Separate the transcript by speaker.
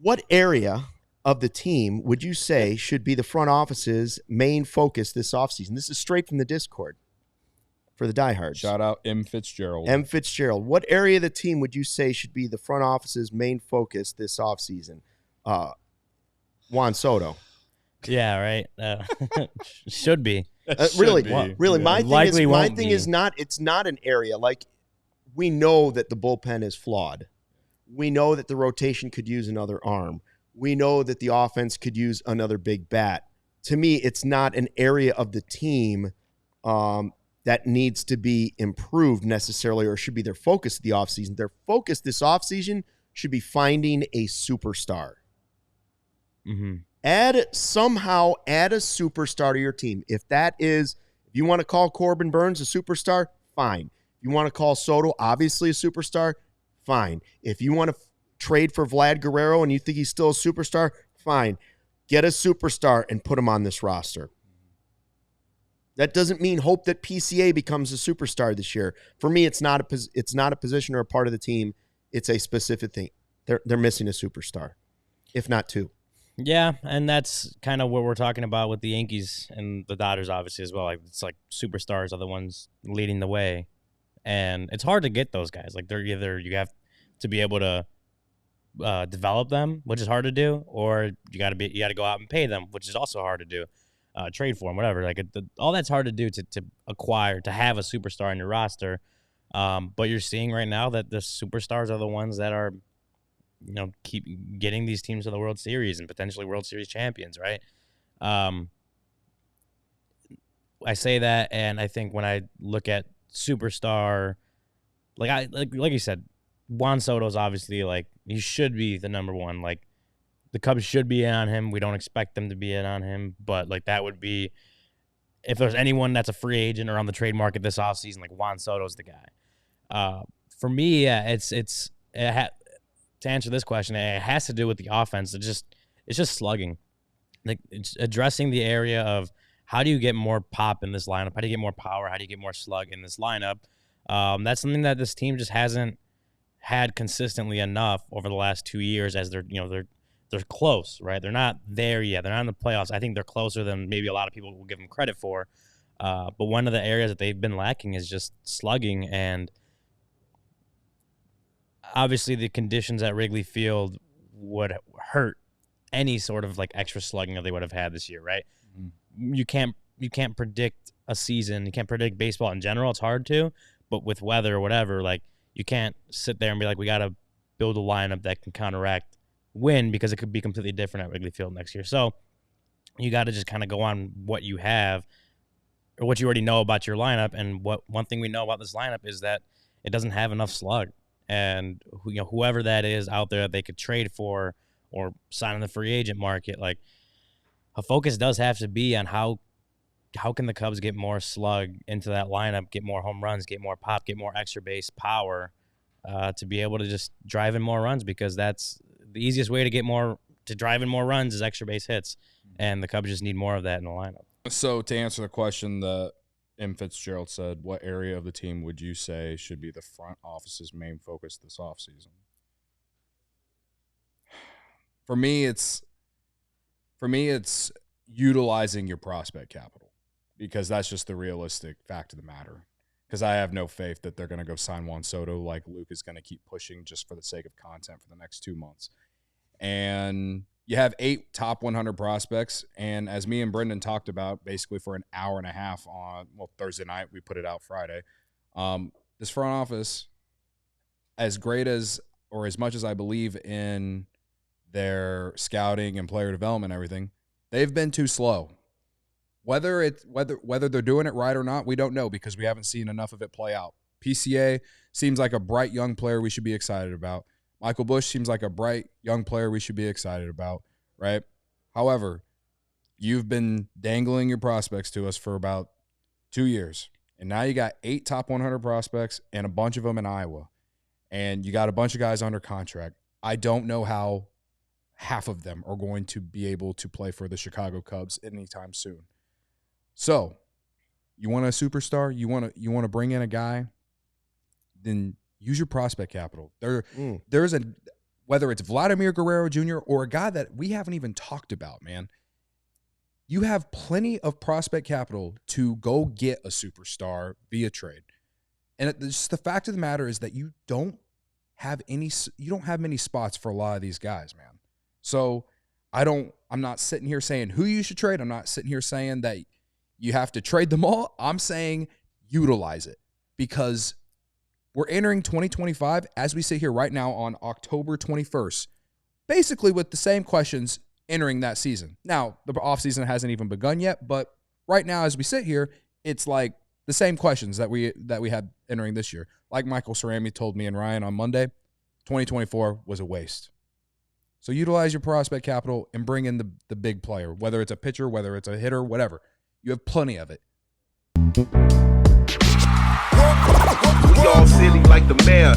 Speaker 1: What area of the team would you say should be the front office's main focus this offseason? This is straight from the Discord for the diehards.
Speaker 2: Shout out M. Fitzgerald.
Speaker 1: M. Fitzgerald. What area of the team would you say should be the front office's main focus this offseason? Juan Soto.
Speaker 3: Yeah, right. Should be.
Speaker 1: Really.
Speaker 2: Yeah.
Speaker 1: My thing is not, it's not an area. Like, we know that the bullpen is flawed. We know that the rotation could use another arm. We know that the offense could use another big bat. To me, it's not an area of the team that needs to be improved necessarily, or should be their focus of the offseason. Their focus this offseason should be finding a superstar.
Speaker 3: Mm-hmm.
Speaker 1: Somehow add a superstar to your team. If you want to call Corbin Burns a superstar, fine. If you want to call Soto obviously a superstar, fine. If you want to trade for Vlad Guerrero and you think he's still a superstar, fine. Get a superstar and put him on this roster. That doesn't mean hope that PCA becomes a superstar this year. For me, it's not a position or a part of the team. It's a specific thing. They're missing a superstar, if not two.
Speaker 3: Yeah, and that's kind of what we're talking about with the Yankees and the Dodgers, obviously, as well. Like, it's like superstars are the ones leading the way, and it's hard to get those guys. Like, they're either you have to be able to develop them, which is hard to do, or you got to go out and pay them, which is also hard to do. Trade for them, whatever. Like, all that's hard to do to acquire, to have a superstar in your roster. But you're seeing right now that the superstars are the ones that are, keep getting these teams to the World Series and potentially World Series champions, right? I say that, and I think when I look at superstar, like you said, Juan Soto's obviously, like, he should be the number one. Like, the Cubs should be in on him. We don't expect them to be in on him, but like, that would be, if there's anyone that's a free agent or on the trade market this offseason, like, Juan Soto's the guy. For me, yeah, to answer this question, it has to do with the offense. It's just slugging. Like, it's addressing the area of how do you get more pop in this lineup? How do you get more power? How do you get more slug in this lineup? That's something that this team just hasn't had consistently enough over the last 2 years, as they're close, right? They're not there yet. They're not in the playoffs. I think they're closer than maybe a lot of people will give them credit for. But one of the areas that they've been lacking is just slugging, and obviously the conditions at Wrigley Field would hurt any sort of like extra slugging that they would have had this year, right? Mm-hmm. You can't predict a season. You can't predict baseball in general. It's hard to, but with weather or whatever, like, you can't sit there and be like, we got to build a lineup that can counteract win, because it could be completely different at Wrigley Field next year. So you got to just kind of go on what you have or what you already know about your lineup. And one thing we know about this lineup is that it doesn't have enough slug. And whoever that is out there that they could trade for or sign in the free agent market, like, a focus does have to be on how can the Cubs get more slug into that lineup, get more home runs, get more pop, get more extra base power, to be able to just drive in more runs, because that's the easiest way to drive in more runs is extra base hits, and the Cubs just need more of that in the lineup.
Speaker 2: So to answer the question that M. Fitzgerald said, what area of the team would you say should be the front office's main focus this offseason? For me, it's utilizing your prospect capital, because that's just the realistic fact of the matter. Because I have no faith that they're going to go sign Juan Soto like Luke is going to keep pushing just for the sake of content for the next 2 months. And you have 8 top 100 prospects, and as me and Brendan talked about basically for an hour and a half on, Thursday night, we put it out Friday, this front office, as great as, or as much as I believe in their scouting and player development and everything, they've been too slow. Whether they're doing it right or not, we don't know, because we haven't seen enough of it play out. PCA seems like a bright young player we should be excited about. Michael Busch seems like a bright young player we should be excited about, right? However, you've been dangling your prospects to us for about 2 years, and now you got 8 top 100 prospects and a bunch of them in Iowa, and you got a bunch of guys under contract. I don't know how half of them are going to be able to play for the Chicago Cubs anytime soon. So, you want a superstar? You want to bring in a guy? Then use your prospect capital. There's whether it's Vladimir Guerrero Jr. or a guy that we haven't even talked about, man, you have plenty of prospect capital to go get a superstar via trade. And just the fact of the matter is that you don't have many spots for a lot of these guys, man. So I'm not sitting here saying who you should trade. I'm not sitting here saying that you have to trade them all. I'm saying utilize it, because we're entering 2025 as we sit here right now on October 21st, basically with the same questions entering that season. Now, the offseason hasn't even begun yet, but right now as we sit here, it's like the same questions that we had entering this year. Like Michael Cerami told me and Ryan on Monday, 2024 was a waste. So utilize your prospect capital and bring in the big player, whether it's a pitcher, whether it's a hitter, whatever. You have plenty of it.
Speaker 4: We all silly like the mayor.